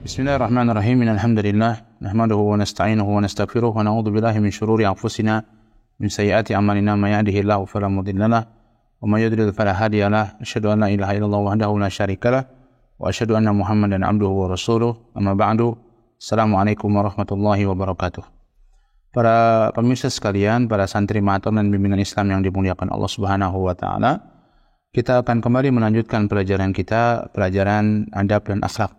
Bismillahirrahmanirrahim. Alhamdulillah nahmaduhu wa nasta'inuhu wa nastaghfiruh wa na'udzu billahi min syururi anfusina min sayyiati a'malina may yahdihillahu fala mudilla lahu wa may yudlil fala hadiya lahu. Asyhadu an la ilaha illallah wahdahu la syarika lahu wa asyhadu anna Muhammadan 'abduhu wa rasuluh. Amma ba'du. Assalamualaikum warahmatullahi wabarakatuh. Para pemirsa sekalian, para santri ma'atur dan bimbingan Islam yang dimuliakan Allah Subhanahu wa taala, kita akan kembali melanjutkan pelajaran kita, pelajaran adab dan akhlak.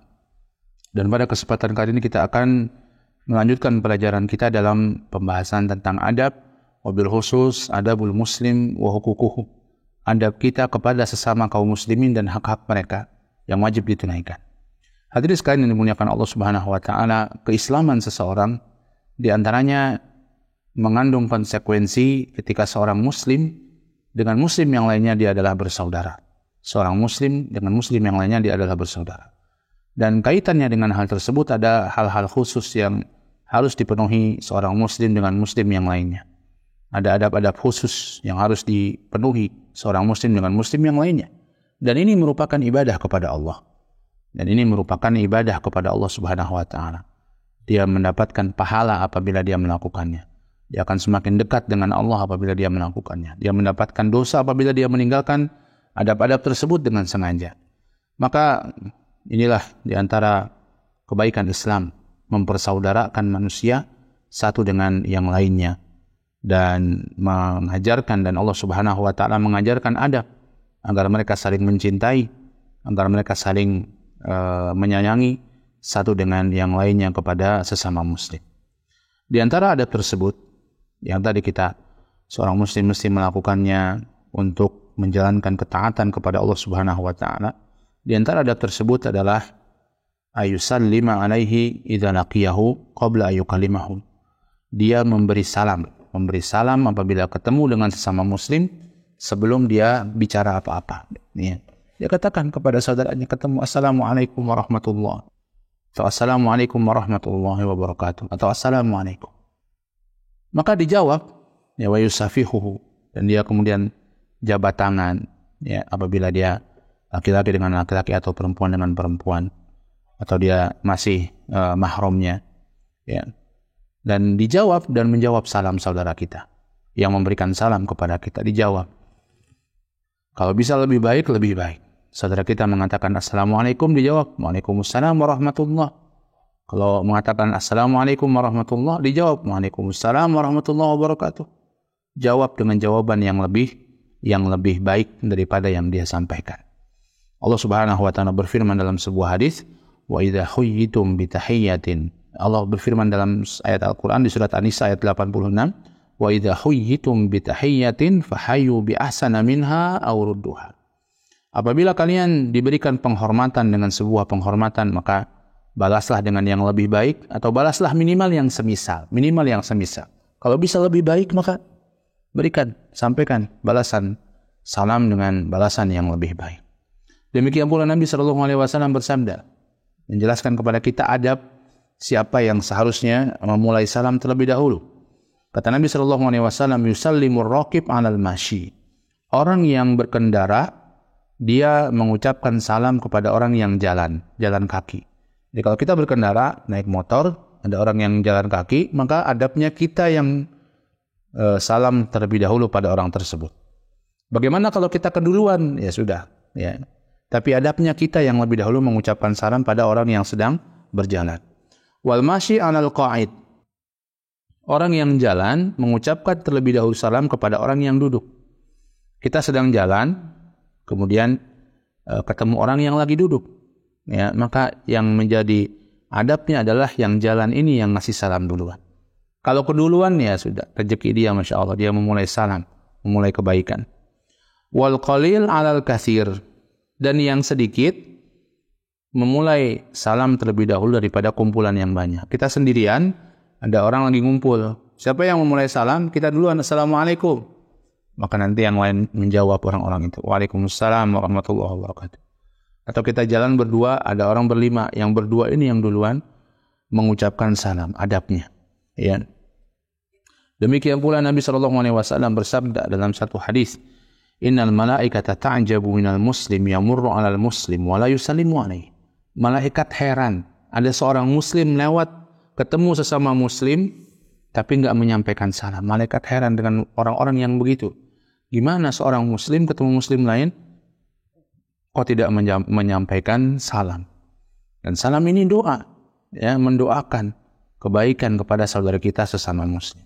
Dan pada kesempatan kali ini kita akan melanjutkan pelajaran kita dalam pembahasan tentang adab, wabil khusus adabul muslim wa huququhu. Adab kita kepada sesama kaum muslimin dan hak-hak mereka yang wajib ditunaikan. Hadirin sekalian yang dimuliakan Allah Subhanahu wa taala, keislaman seseorang di antaranya mengandung konsekuensi ketika seorang muslim dengan muslim yang lainnya dia adalah bersaudara. Seorang muslim dengan muslim yang lainnya dia adalah bersaudara. Dan kaitannya dengan hal tersebut ada hal-hal khusus yang harus dipenuhi seorang muslim dengan muslim yang lainnya. Ada adab-adab khusus yang harus dipenuhi seorang muslim dengan muslim yang lainnya. Dan ini merupakan ibadah kepada Allah. Dan ini merupakan ibadah kepada Allah Subhanahu wa taala. Dia mendapatkan pahala apabila dia melakukannya. Dia akan semakin dekat dengan Allah apabila dia melakukannya. Dia mendapatkan dosa apabila dia meninggalkan adab-adab tersebut dengan sengaja. Maka inilah di antara kebaikan Islam, mempersaudarakan manusia satu dengan yang lainnya dan mengajarkan, dan Allah Subhanahu wa taala mengajarkan adab agar mereka saling mencintai, agar mereka saling menyayangi satu dengan yang lainnya kepada sesama muslim. Di antara adab tersebut yang tadi seorang muslim mesti melakukannya untuk menjalankan ketaatan kepada Allah Subhanahu wa taala. Di antara adab tersebut adalah ayusallima alaihi idza laqiyahu qabla ayyukalimahu. Dia memberi salam apabila ketemu dengan sesama muslim sebelum dia bicara apa-apa. Dia katakan kepada saudaranya ketemu, assalamualaikum warahmatullahi atau assalamualaikum warahmatullahi wabarakatuh atau assalamualaikum. Maka dijawab wa yusafihuhu, dan dia kemudian jabat tangan apabila dia laki-laki dengan laki-laki atau perempuan dengan perempuan, atau dia masih mahramnya, dan dijawab dan menjawab salam saudara kita yang memberikan salam kepada kita, dijawab. Kalau bisa lebih baik, lebih baik. Saudara kita mengatakan assalamualaikum, dijawab waalaikumsalam warahmatullah. Kalau mengatakan assalamualaikum warahmatullah, dijawab waalaikumsalam warahmatullahi wabarakatuh. Jawab dengan jawaban yang lebih baik daripada yang dia sampaikan. Allah Subhanahu wa taala berfirman dalam sebuah hadis, wa idza huyyitum bi tahiyyatin. Allah berfirman dalam ayat Al-Qur'an di surat An-Nisa ayat 86, wa idza huyyitum bi tahiyyatin fahayyu bi ahsana minha aw rudduha. Apabila kalian diberikan penghormatan dengan sebuah penghormatan, maka balaslah dengan yang lebih baik atau balaslah minimal yang semisal. Kalau bisa lebih baik, maka sampaikan balasan salam dengan balasan yang lebih baik. Demikian pula Nabi SAW bersabda, menjelaskan kepada kita adab siapa yang seharusnya memulai salam terlebih dahulu. Kata Nabi SAW, yusallimur raqib 'alal mashi. Orang yang berkendara, dia mengucapkan salam kepada orang yang jalan kaki. Jadi kalau kita berkendara, naik motor, ada orang yang jalan kaki, maka adabnya kita yang salam terlebih dahulu pada orang tersebut. Bagaimana kalau kita keduluan? Ya sudah, Tapi adabnya kita yang lebih dahulu mengucapkan salam pada orang yang sedang berjalan. Wal masyi 'alal qa'id. Orang yang jalan mengucapkan terlebih dahulu salam kepada orang yang duduk. Kita sedang jalan, kemudian ketemu orang yang lagi duduk. Maka yang menjadi adabnya adalah yang jalan ini yang ngasih salam duluan. Kalau keduluan, ya sudah, rezeki dia, Masya Allah, dia memulai salam, memulai kebaikan. Wal qalil 'alal katsir. Dan yang sedikit memulai salam terlebih dahulu daripada kumpulan yang banyak. Kita sendirian, ada orang lagi ngumpul. Siapa yang memulai salam? Kita duluan, assalamualaikum. Maka nanti yang lain menjawab orang-orang itu, waalaikumsalam warahmatullahi wabarakatuh. Atau kita jalan berdua, ada orang berlima. Yang berdua ini yang duluan mengucapkan salam, adabnya. Demikian pula Nabi SAW bersabda dalam satu hadis, Innal malaikata ta'jabu minal muslim yamurru 'alal muslim wa la yusallimu alaihi. Malaikat heran ada seorang muslim lewat, ketemu sesama muslim, tapi nggak menyampaikan salam. Malaikat heran dengan orang-orang yang begitu. Gimana seorang muslim ketemu muslim lain, kok tidak menyampaikan salam? Dan salam ini doa, ya, mendoakan kebaikan kepada saudara kita sesama muslim.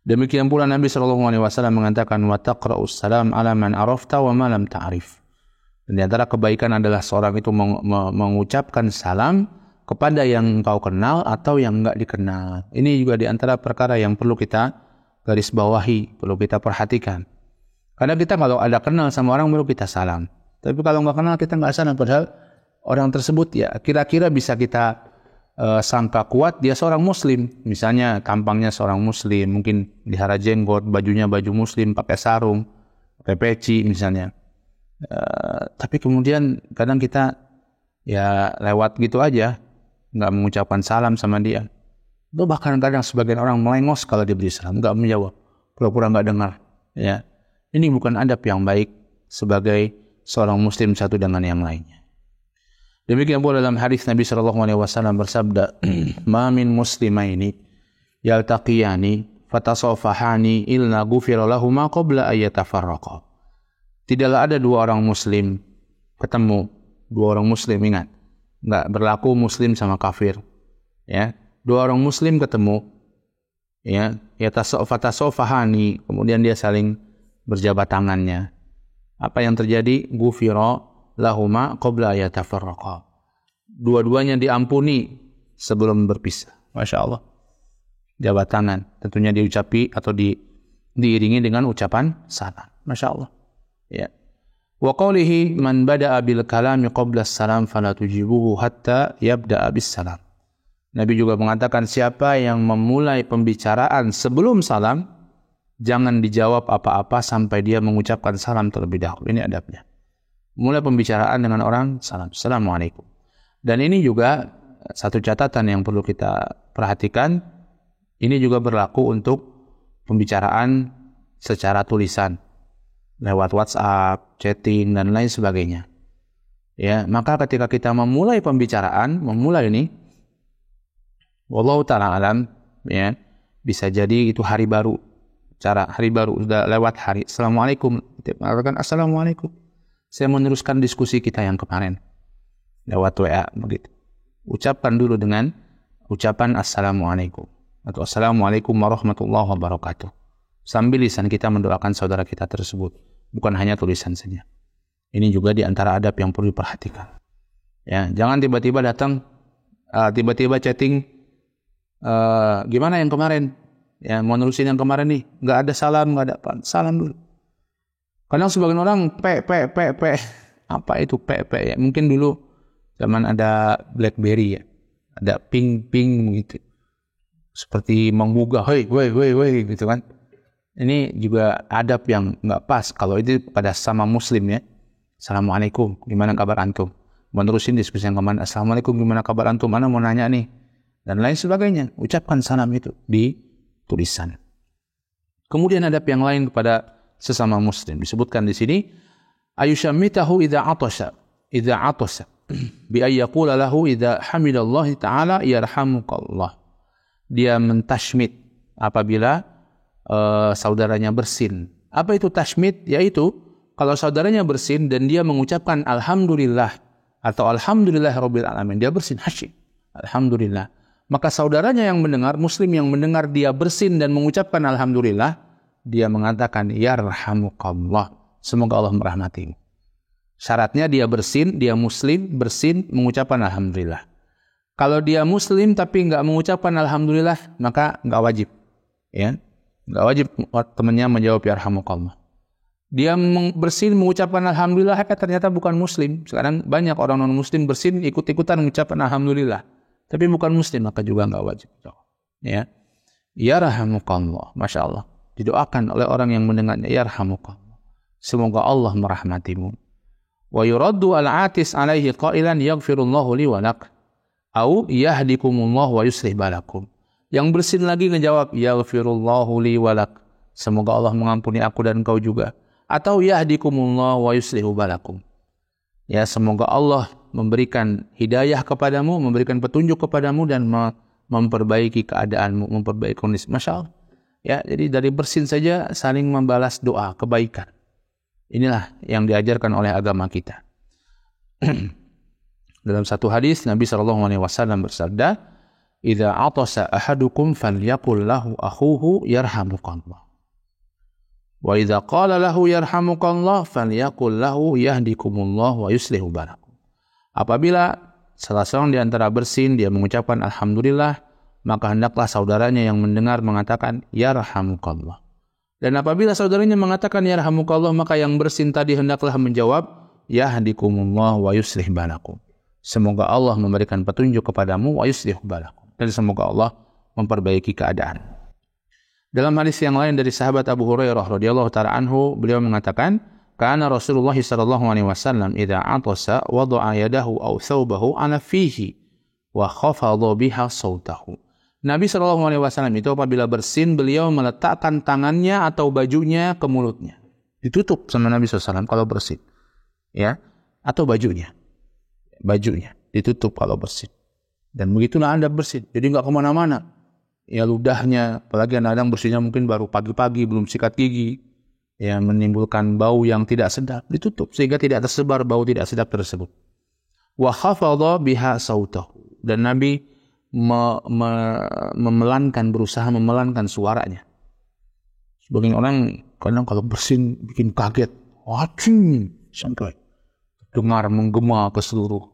Demikian pula Nabi SAW mengatakan, wa taqra'us salam ala man arafta wa ma lam ta'rif. Dan di antara kebaikan adalah seorang itu mengucapkan salam kepada yang engkau kenal atau yang enggak dikenal. Ini juga di antara perkara yang perlu kita garis bawahi, perlu kita perhatikan. Karena kita kalau ada kenal sama orang baru kita salam. Tapi kalau enggak kenal kita enggak salam, padahal orang tersebut ya kira-kira bisa kita sangka kuat dia seorang muslim. Misalnya tampangnya seorang muslim, mungkin dihara jenggot, bajunya baju muslim, pakai sarung, pakai peci misalnya. Tapi kemudian kadang kita ya lewat gitu aja, nggak mengucapkan salam sama dia. Itu bahkan kadang sebagian orang melengos kalau diberi salam, nggak menjawab, pura-pura nggak dengar. Ya, ini bukan adab yang baik sebagai seorang muslim satu dengan yang lainnya. Demikian pula dalam hadis Nabi SAW bersabda, "Ma min muslimaini yaltaqiyani fatasafahani illa ghufira lahuma qabla ay yatafarraqa." Tidaklah ada dua orang muslim ketemu, dua orang muslim, ingat, enggak berlaku muslim sama kafir. Ya, dua orang muslim ketemu, ya, fatasafahani, kemudian dia saling berjabat tangannya. Apa yang terjadi? Ghufira lahuma qabla yatafarraqa. Dua-duanya diampuni sebelum berpisah. Masya Allah. Jabat tangan tentunya diucapi atau diiringi dengan ucapan salam. Masya Allah. Ya. Wa qawlihi man bada'a bil kalami qabla as-salam fala tujibuhu hatta yabda'a bis salam. Nabi juga mengatakan siapa yang memulai pembicaraan sebelum salam, jangan dijawab apa-apa sampai dia mengucapkan salam terlebih dahulu. Ini adabnya. Mulai pembicaraan dengan orang, salam. Assalamualaikum. Dan ini juga satu catatan yang perlu kita perhatikan. Ini juga berlaku untuk pembicaraan secara tulisan. Lewat WhatsApp, chatting, dan lain sebagainya. Ya, maka ketika kita memulai pembicaraan, ini, wallahu ta'ala alam, ya, bisa jadi itu hari baru. Hari baru, sudah lewat hari. Assalamualaikum. Kita mengatakan Assalamualaikum. Saya meneruskan diskusi kita yang kemarin lewat WA begitu. Ucapkan dulu dengan ucapan Assalamualaikum atau Assalamualaikum warahmatullahi wabarakatuh. Sambil lisan kita mendoakan saudara kita tersebut, bukan hanya tulisan saja. Ini juga di antara adab yang perlu diperhatikan. Ya, jangan tiba-tiba datang, tiba-tiba chatting, gimana yang kemarin? Ya, mau nerusin yang kemarin nih, nggak ada salam, nggak ada apa, salam dulu. Kadang sebagian orang apa itu ya? Mungkin dulu zaman ada BlackBerry ya, ada ping gitu, seperti menggugah, hei gitu kan. Ini juga adab yang nggak pas kalau itu pada sama muslim ya. Assalamualaikum, gimana kabar antum? Menerusin diskusi yang kemarin, Assalamualaikum, gimana kabar antum? Mana mau nanya nih, dan lain sebagainya. Ucapkan salam itu di tulisan. Kemudian adab yang lain kepada sesama muslim disebutkan di sini, ayushammitahu idza atasa bi ay yaqula lahu idza hamidallahi ta'ala yarhamukallah. Dia mentashmit apabila saudaranya bersin. Apa itu tashmit? Yaitu kalau saudaranya bersin dan dia mengucapkan alhamdulillah atau alhamdulillahirabbil alamin, dia bersin hasyik, alhamdulillah. Maka saudaranya yang mendengar, muslim yang mendengar dia bersin dan mengucapkan alhamdulillah, dia mengatakan yarhamukallah, semoga Allah merahmatimu. Syaratnya dia bersin, dia muslim, bersin, mengucapkan alhamdulillah. Kalau dia muslim tapi enggak mengucapkan alhamdulillah, maka enggak wajib. Ya, enggak wajib temannya menjawab yarhamukallah. Dia bersin mengucapkan alhamdulillah, ternyata bukan muslim. Sekarang banyak orang non muslim bersin ikut-ikutan mengucapkan alhamdulillah, tapi bukan muslim, maka juga enggak wajib. Ya, yarhamukallah, masya Allah. Didoakan oleh orang yang mendengarnya, yarhamukallah, semoga Allah merahmatimu. Wa yuraddu al-atis alaihi qailan yaghfirullahu li wa lak au yahdikumullah wa yuslih balakum. Yang bersin lagi ngejawab yaghfirullahu li wa lak, semoga Allah mengampuni aku dan kau juga, atau yahdikumullah wa yuslihu balakum, ya, semoga Allah memberikan hidayah kepadamu, memberikan petunjuk kepadamu dan memperbaiki keadaanmu, memperbaiki kondisi. Masya Allah. Ya, jadi dari bersin saja saling membalas doa kebaikan. Inilah yang diajarkan oleh agama kita. Dalam satu hadis Nabi SAW bersabda, "Idza atasa ahadukum falyaqul lahu akhuhu yarhamukallah. Wa idza qala lahu yarhamukallah falyaqul lahu yahdikumullah wa yuslihu balakum." Apabila salah seorang di antara bersin dia mengucapkan alhamdulillah, maka hendaklah saudaranya yang mendengar mengatakan yarhamukallah. Dan apabila saudaranya mengatakan yarhamukallah, maka yang bersin tadi hendaklah menjawab yahdikumullah wa yuslih balakum. Semoga Allah memberikan petunjuk kepadamu wa yuslih balakum. Dan semoga Allah memperbaiki keadaan. Dalam hadis yang lain dari sahabat Abu Hurairah radhiyallahu taala anhu, beliau mengatakan, "Kana Rasulullah sallallahu alaihi wasallam idza atasa wada'a yadahu aw thawbahu ala fihi wa khafadha biha sautahu." Nabi sallallahu alaihi wasallam itu apabila bersin, beliau meletakkan tangannya atau bajunya ke mulutnya. Ditutup sama Nabi sallallahu alaihi wasallam kalau bersin. Ya, atau bajunya ditutup kalau bersin. Dan begitulah Anda bersin, jadi nggak kemana-mana. Ya ludahnya, apalagi kadang bersinnya mungkin baru pagi-pagi, belum sikat gigi, ya menimbulkan bau yang tidak sedap, ditutup sehingga tidak tersebar bau tidak sedap tersebut. Wa khafadha biha sautahu, dan Nabi berusaha memelankan suaranya. Sebagian orang kadang kalau bersin bikin kaget, wacing, sampai dengar menggema ke seluruh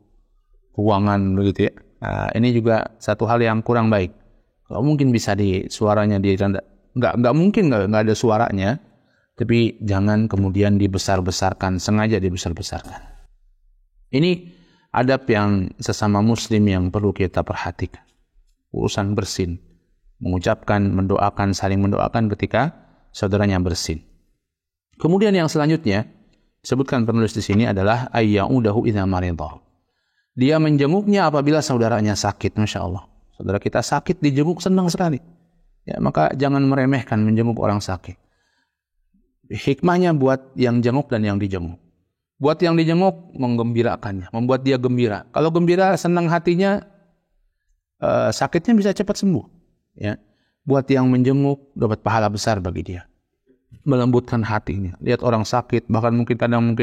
ruangan begitu ya. Nah, ini juga satu hal yang kurang baik. Kalau mungkin bisa suaranya nggak mungkin nggak ada suaranya, tapi jangan kemudian dibesar-besarkan, sengaja dibesar-besarkan. Ini adab yang sesama muslim yang perlu kita perhatikan. Urusan bersin, mengucapkan, mendoakan, saling mendoakan ketika saudaranya bersin. Kemudian yang selanjutnya disebutkan penulis di sini adalah ayyaudahu idza maridha. Dia menjenguknya apabila saudaranya sakit. Masya Allah. Saudara kita sakit dijenguk senang sekali. Ya, maka jangan meremehkan menjenguk orang sakit. Hikmahnya buat yang jenguk dan yang dijenguk. Buat yang dijenguk menggembirakannya, membuat dia gembira. Kalau gembira, senang hatinya, sakitnya bisa cepat sembuh. Ya. Buat yang menjenguk dapat pahala besar bagi dia. Melembutkan hatinya. Lihat orang sakit, bahkan kadang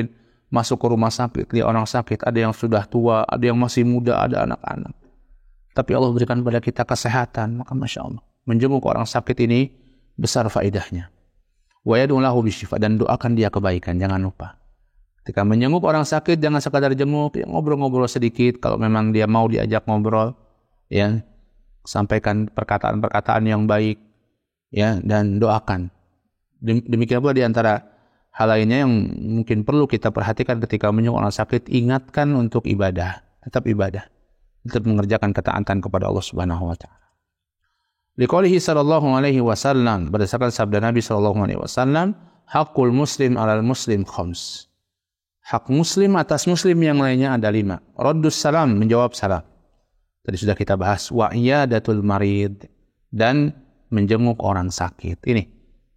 masuk ke rumah sakit, lihat orang sakit, ada yang sudah tua, ada yang masih muda, ada anak-anak. Tapi Allah berikan pada kita kesehatan, maka Masya Allah. Menjenguk orang sakit ini besar faedahnya. Wa yad'u lahu bisyifa, dan doakan dia kebaikan, jangan lupa. Ketika menjenguk orang sakit, jangan sekadar jenguk, ya, ngobrol-ngobrol sedikit, kalau memang dia mau diajak ngobrol, ya, sampaikan perkataan-perkataan yang baik, ya, dan doakan. Demikian pula di antara hal lainnya yang mungkin perlu kita perhatikan ketika menjenguk orang sakit, ingatkan untuk ibadah, tetap mengerjakan ketaatan kepada Allah Subhanahu wa taala. Liqaulihi sallallahu alaihi wasallam, berdasarkan sabda Nabi sallallahu alaihi wasallam, haqqul muslim 'alal muslim khams. Hak muslim atas muslim yang lainnya ada 5. Raddus salam, menjawab salam. Tadi sudah kita bahas. Wa iyadatul marid, dan menjenguk orang sakit. Ini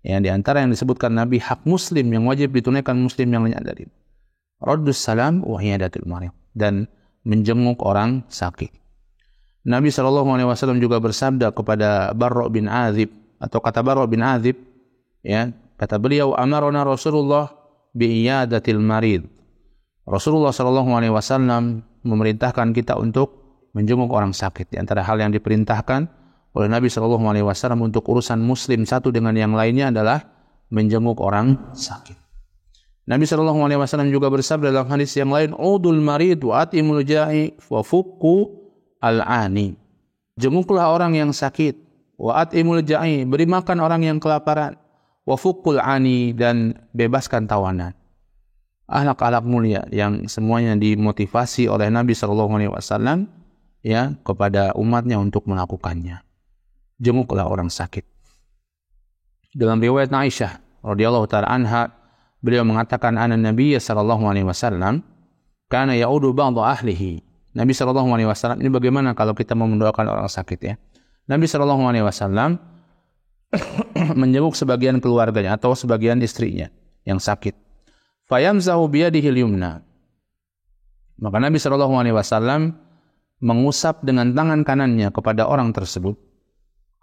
yang di antara yang disebutkan Nabi, hak muslim yang wajib ditunaikan muslim yang lainnya ada 5. Raddus salam wa iyadatul marid, dan menjenguk orang sakit. Nabi SAW juga bersabda kepada Barra bin Azib, atau kata Barra bin Azib, ya, kata beliau, amarona Rasulullah bi'iyadatil marid. Rasulullah SAW memerintahkan kita untuk menjenguk orang sakit. Di antara hal yang diperintahkan oleh Nabi SAW untuk urusan muslim satu dengan yang lainnya adalah menjenguk orang sakit. Nabi SAW juga bersabda dalam hadis yang lain, udul marid wa atimul ja'i wa fukku al-ani. Jenguklah orang yang sakit, wa atimul ja'i, beri makan orang yang kelaparan, wa fukul ani, dan bebaskan tawanan. Akhlak-akhlak mulia yang semuanya dimotivasi oleh Nabi SAW, ya, kepada umatnya untuk melakukannya. Jenguklah orang sakit. Dalam riwayat Aisyah radhiyallahu taala anha, beliau mengatakan, anna Nabi sallallahu alaihi wasallam kana ya'udu ba'd ahlihi. Nabi sallallahu alaihi wasallam, ini bagaimana kalau kita mau mendoakan orang sakit, ya. Nabi sallallahu alaihi wasallam menjenguk sebagian keluarganya atau sebagian istrinya yang sakit. Fayamzahu biyadihi al-yumna. Maka Nabi SAW mengusap dengan tangan kanannya kepada orang tersebut,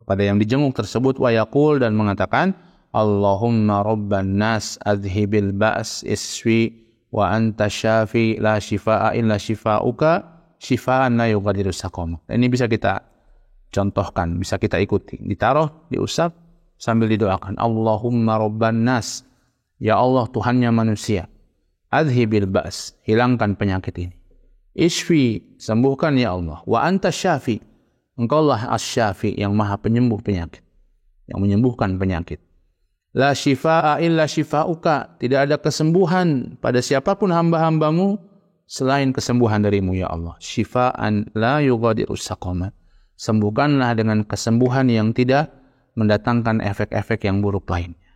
kepada yang dijenguk tersebut, wa yaqul, dan mengatakan, Allahumma rabban nas adhibil ba's iswi wa anta syafi la shifaa illa shifauka shifaan la yughadiru saqama. Ini bisa kita contohkan, bisa kita ikuti. Ditaruh, diusap sambil didoakan, Allahumma rabban nas, ya Allah Tuhannya manusia, adhibil ba's, hilangkan penyakit ini. Ishfi, sembuhkan ya Allah. Wa anta syafi, engkaulah as-syafi, yang maha penyembuh penyakit, yang menyembuhkan penyakit. La shifaa illa shifauka, tidak ada kesembuhan pada siapapun hamba-hambamu selain kesembuhan darimu ya Allah. Shifaan la yughadiru saqama, sembuhkanlah dengan kesembuhan yang tidak mendatangkan efek-efek yang buruk lainnya.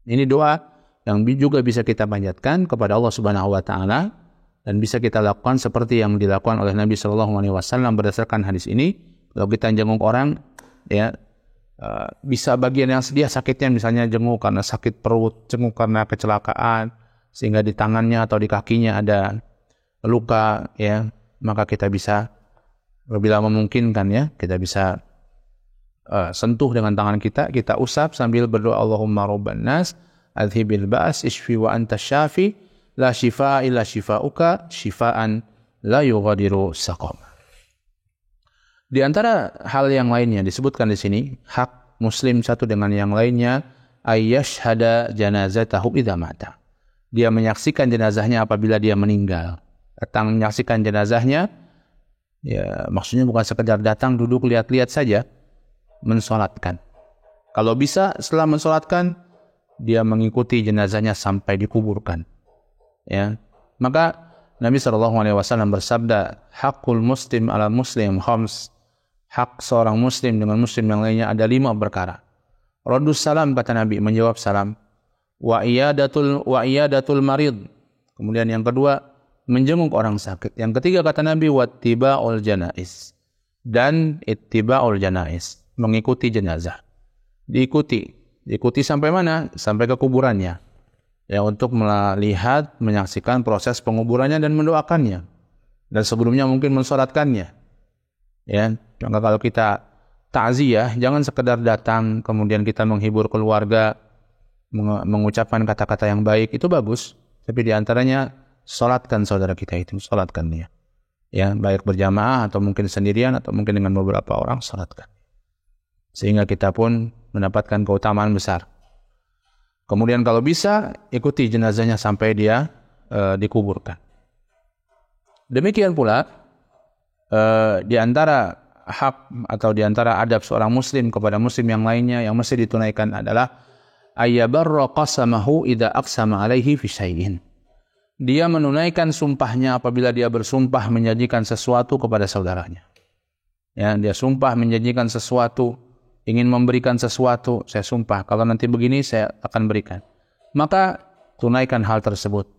Ini doa yang juga bisa kita panjatkan kepada Allah Subhanahu wa taala, dan bisa kita lakukan seperti yang dilakukan oleh Nabi SAW berdasarkan hadis ini. Kalau kita jenguk orang, ya, bisa bagian yang dia sakitnya, misalnya jenguk karena sakit perut, jenguk karena kecelakaan, sehingga di tangannya atau di kakinya ada luka, ya, maka kita bisa, bila memungkinkan, ya, kita bisa sentuh dengan tangan kita usap sambil berdoa, Allahumma rabban nas adhibil ba's ishfi wa anta syafi la shifaa illa shifauka shifaan la yughadiru saqama. Di antara hal yang lainnya disebutkan di sini, hak muslim satu dengan yang lainnya, ayyashhada janazatahu idza mata. Dia menyaksikan jenazahnya apabila dia meninggal. Datang menyaksikan jenazahnya, ya, maksudnya bukan sekedar datang duduk lihat-lihat saja, mensolatkan. Kalau bisa setelah mensolatkan, dia mengikuti jenazahnya sampai dikuburkan. Ya, maka Nabi SAW bersabda, hakul muslim ala muslim khams, hak seorang muslim dengan muslim yang lainnya ada 5 perkara. Raddus salam, kata Nabi, menjawab salam. Wa iyadatul marid. Kemudian yang kedua, menjenguk orang sakit. Yang ketiga, kata Nabi, wattiba'ul janaiz, dan ittiba'ul janaiz, mengikuti jenazah. Diikuti sampai mana? Sampai ke kuburannya. Ya, untuk melihat, menyaksikan proses penguburannya dan mendoakannya. Dan sebelumnya mungkin mensolatkannya. Ya, maka kalau kita takziah, jangan sekedar datang kemudian kita menghibur keluarga, mengucapkan kata-kata yang baik, itu bagus. Tapi diantaranya, solatkan saudara kita itu, solatkan dia. Ya, baik berjamaah atau mungkin sendirian atau mungkin dengan beberapa orang, solatkan. Sehingga kita pun mendapatkan keutamaan besar. Kemudian kalau bisa, ikuti jenazahnya sampai dia dikuburkan. Demikian pula, di antara hak atau di antara adab seorang muslim kepada muslim yang lainnya yang mesti ditunaikan adalah ayyabarra qasamahu idza aqsama alaihi fi syai'in. Dia menunaikan sumpahnya apabila dia bersumpah menjanjikan sesuatu kepada saudaranya. Ya, dia sumpah menjanjikan sesuatu, ingin memberikan sesuatu, saya sumpah kalau nanti begini saya akan berikan. Maka tunaikan hal tersebut.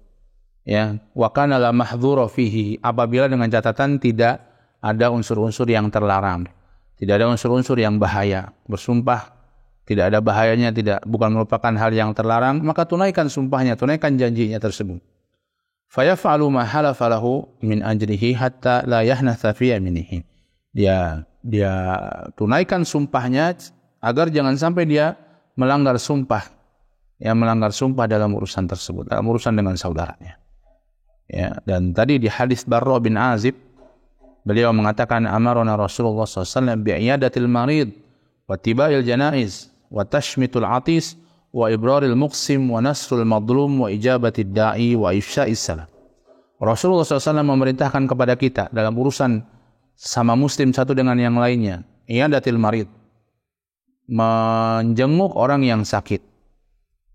Ya, wa kana la mahdhura fihi, apabila dengan catatan tidak ada unsur-unsur yang terlarang, tidak ada unsur-unsur yang bahaya. Bersumpah tidak ada bahayanya, bukan merupakan hal yang terlarang, maka tunaikan sumpahnya, tunaikan janjinya tersebut. Fayaf'alu ma halafa lahu min ajrihi hatta la yahnatha fi yaminihi. Dia tunaikan sumpahnya agar jangan sampai dia melanggar sumpah. Ya, melanggar sumpah dalam urusan tersebut, dalam urusan dengan saudaranya. Ya, dan tadi di hadis Barra bin Azib, beliau mengatakan, amarona Rasulullah SAW bi'iyadatil marid wa tiba'il janaiz wa tashmitul atis wa ibraril muqsim wa nasrul madlum wa ijabatid da'i wa ifsya'is salam. Rasulullah SAW memerintahkan kepada kita dalam urusan sama muslim satu dengan yang lainnya, iyadatil marid, menjenguk orang yang sakit,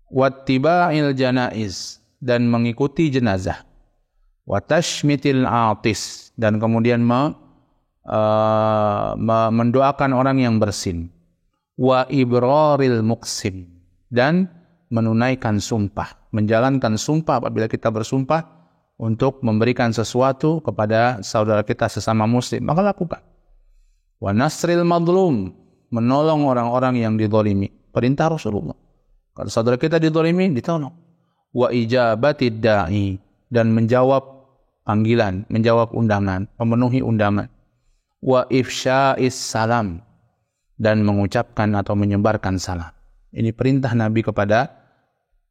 wattiba'il janaiz, dan mengikuti jenazah, watashmitil atis, dan kemudian mendoakan orang yang bersin, wa ibraril muqsim, dan menunaikan sumpah, menjalankan sumpah apabila kita bersumpah untuk memberikan sesuatu kepada saudara kita sesama muslim, maka lakukan. Wa nasril madlum, menolong orang-orang yang dizalimi, perintah Rasulullah. Kalau saudara kita dizalimi, ditolong. Wa ijabatid da'i, dan menjawab panggilan, menjawab undangan, memenuhi undangan. Wa ifsya'is salam, dan mengucapkan atau menyebarkan salam. Ini perintah Nabi kepada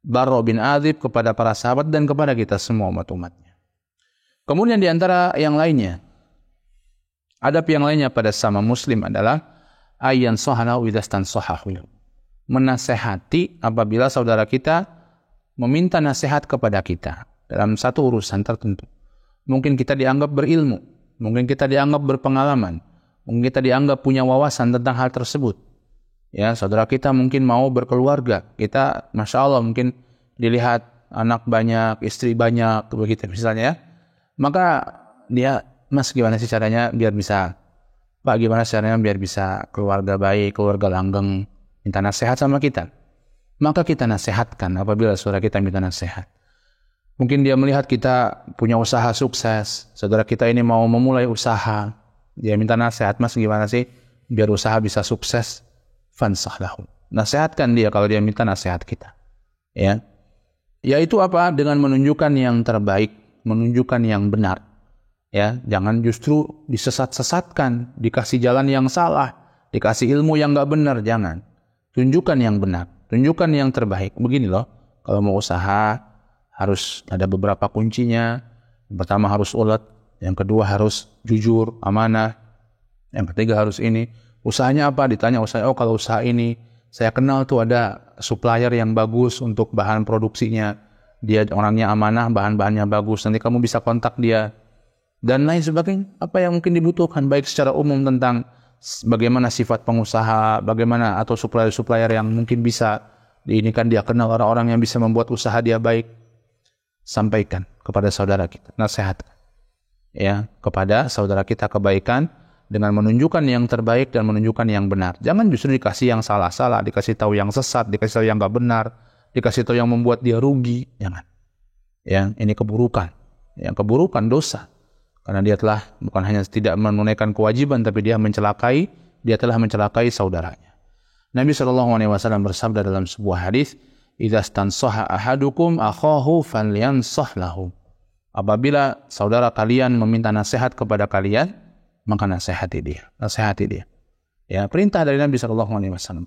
Barra bin Adzib, kepada para sahabat, dan kepada kita semua umat-umatnya. Kemudian di antara yang lainnya, adab yang lainnya pada sama muslim adalah ayyan sohalahu idastan sohahu, menasehati apabila saudara kita meminta nasihat kepada kita dalam satu urusan tertentu. Mungkin kita dianggap berilmu, mungkin kita dianggap berpengalaman, mungkin kita dianggap punya wawasan tentang hal tersebut. Ya, saudara kita mungkin mau berkeluarga, kita Masya Allah mungkin dilihat anak banyak, istri banyak, begitu misalnya. Maka dia, Mas gimana sih caranya biar bisa, Pak gimana caranya biar bisa keluarga baik, keluarga langgeng, minta nasihat sama kita. Maka kita nasihatkan apabila saudara kita minta nasihat. Mungkin dia melihat kita punya usaha sukses, saudara kita ini mau memulai usaha, dia minta nasihat, Mas gimana sih biar usaha bisa sukses? Fansah lahu, nasihatkan dia kalau dia minta nasihat kita. Ya, yaitu apa? Dengan menunjukkan yang terbaik, menunjukkan yang benar. Ya, jangan justru disesat-sesatkan, dikasih jalan yang salah, dikasih ilmu yang nggak benar, jangan. Tunjukkan yang benar, tunjukkan yang terbaik. Begini loh, kalau mau usaha harus ada beberapa kuncinya. Yang pertama harus ulet, yang kedua harus jujur, amanah, yang ketiga harus ini. Usahanya apa? Ditanya usahanya, oh kalau usaha ini saya kenal tuh ada supplier yang bagus untuk bahan produksinya, dia orangnya amanah, bahan-bahannya bagus, nanti kamu bisa kontak dia, dan lain sebagainya. Apa yang mungkin dibutuhkan baik secara umum tentang bagaimana sifat pengusaha, bagaimana atau supplier-supplier yang mungkin bisa ini kan dia kenal orang-orang yang bisa membuat usaha dia baik. Sampaikan kepada saudara kita, nasihatkan ya kepada saudara kita kebaikan dengan menunjukkan yang terbaik dan menunjukkan yang benar. Jangan justru dikasih yang salah-salah, dikasih tahu yang sesat, dikasih tahu yang nggak benar, dikasih tahu yang membuat dia rugi. Jangan. Ya, ini keburukan. Yang keburukan dosa. Karena dia telah bukan hanya tidak menunaikan kewajiban, tapi dia telah mencelakai saudaranya. Nabi SAW bersabda dalam sebuah hadis, idza stansaha ahadukum akhahu falyansah lahu. Apabila saudara kalian meminta nasihat kepada kalian, maka nasihati dia. Ya, perintah dari Nabi SAW.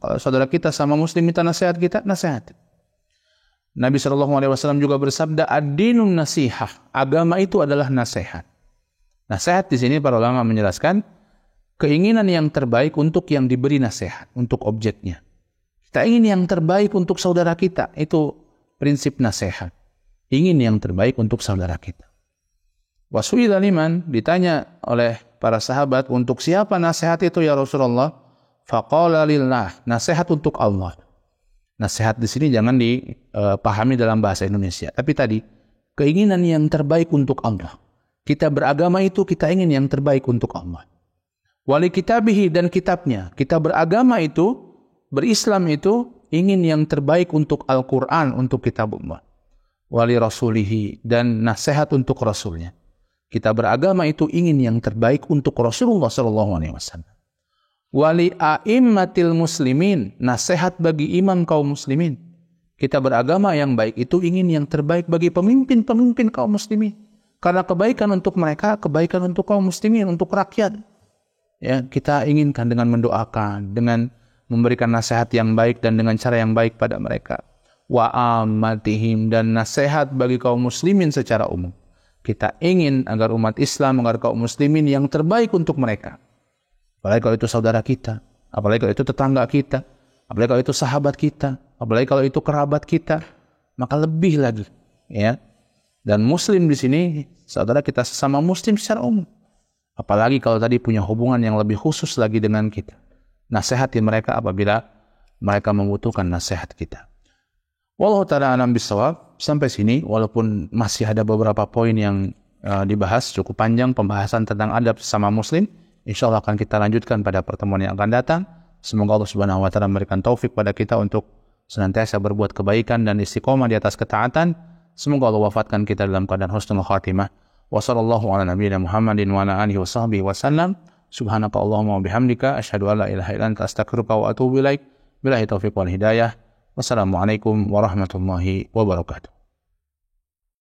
Kalau saudara kita sama muslim minta nasihat kita, nasihati. Nabi SAW juga bersabda, ad-dinun nasihah. Agama itu adalah nasihat. Nasihat di sini para ulama menjelaskan keinginan yang terbaik untuk yang diberi nasihat, untuk objeknya. Kita ingin yang terbaik untuk saudara kita. Itu prinsip nasihat. Ingin yang terbaik untuk saudara kita. Wasu'ila liman, ditanya oleh para sahabat, untuk siapa nasihat itu ya Rasulullah? Faqala lillah, nasihat untuk Allah. Nasihat di sini jangan dipahami dalam bahasa Indonesia. Tapi tadi, keinginan yang terbaik untuk Allah. Kita beragama itu kita ingin yang terbaik untuk Allah. Wali kitabihi, dan kitabnya. Kita beragama itu, berislam itu ingin yang terbaik untuk Al-Quran, untuk kitab Allah. Wali rasulihi, dan nasihat untuk Rasulnya. Kita beragama itu ingin yang terbaik untuk Rasulullah SAW. Wali a'immatil muslimin, nasihat bagi imam kaum muslimin. Kita beragama yang baik itu ingin yang terbaik bagi pemimpin-pemimpin kaum muslimin. Karena kebaikan untuk mereka, kebaikan untuk kaum muslimin, untuk rakyat. Ya, kita inginkan dengan mendoakan, dengan memberikan nasihat yang baik dan dengan cara yang baik pada mereka. Wa ammatihim, dan nasihat bagi kaum muslimin secara umum. Kita ingin agar umat Islam, agar kaum muslimin yang terbaik untuk mereka. Apalagi kalau itu saudara kita, apalagi kalau itu tetangga kita, apalagi kalau itu sahabat kita, apalagi kalau itu kerabat kita, maka lebih lagi, ya. Dan muslim di sini, saudara kita sesama muslim secara umum. Apalagi kalau tadi punya hubungan yang lebih khusus lagi dengan kita. Nasihati mereka apabila mereka membutuhkan nasihat kita. Wallahu ta'ala alam bisawab. Sampai sini, walaupun masih ada beberapa poin yang dibahas, cukup panjang pembahasan tentang adab sesama muslim. InsyaAllah akan kita lanjutkan pada pertemuan yang akan datang. Semoga Allah Subhanahu wa Ta'ala memberikan taufik pada kita untuk senantiasa berbuat kebaikan dan istiqomah di atas ketaatan. Semoga Allah wafatkan kita dalam keadaan husnul khatimah. Wa sallallahu ala nabiyyina Muhammadin wa ala alihi wa sahbihi wa sallam. Subhanaka Allahumma wa bihamdika asyhadu an la ilaha illa anta astaghfiruka wa atubu ilaik. Billahi taufiq wal hidayah. Wassalamualaikum warahmatullahi wabarakatuh.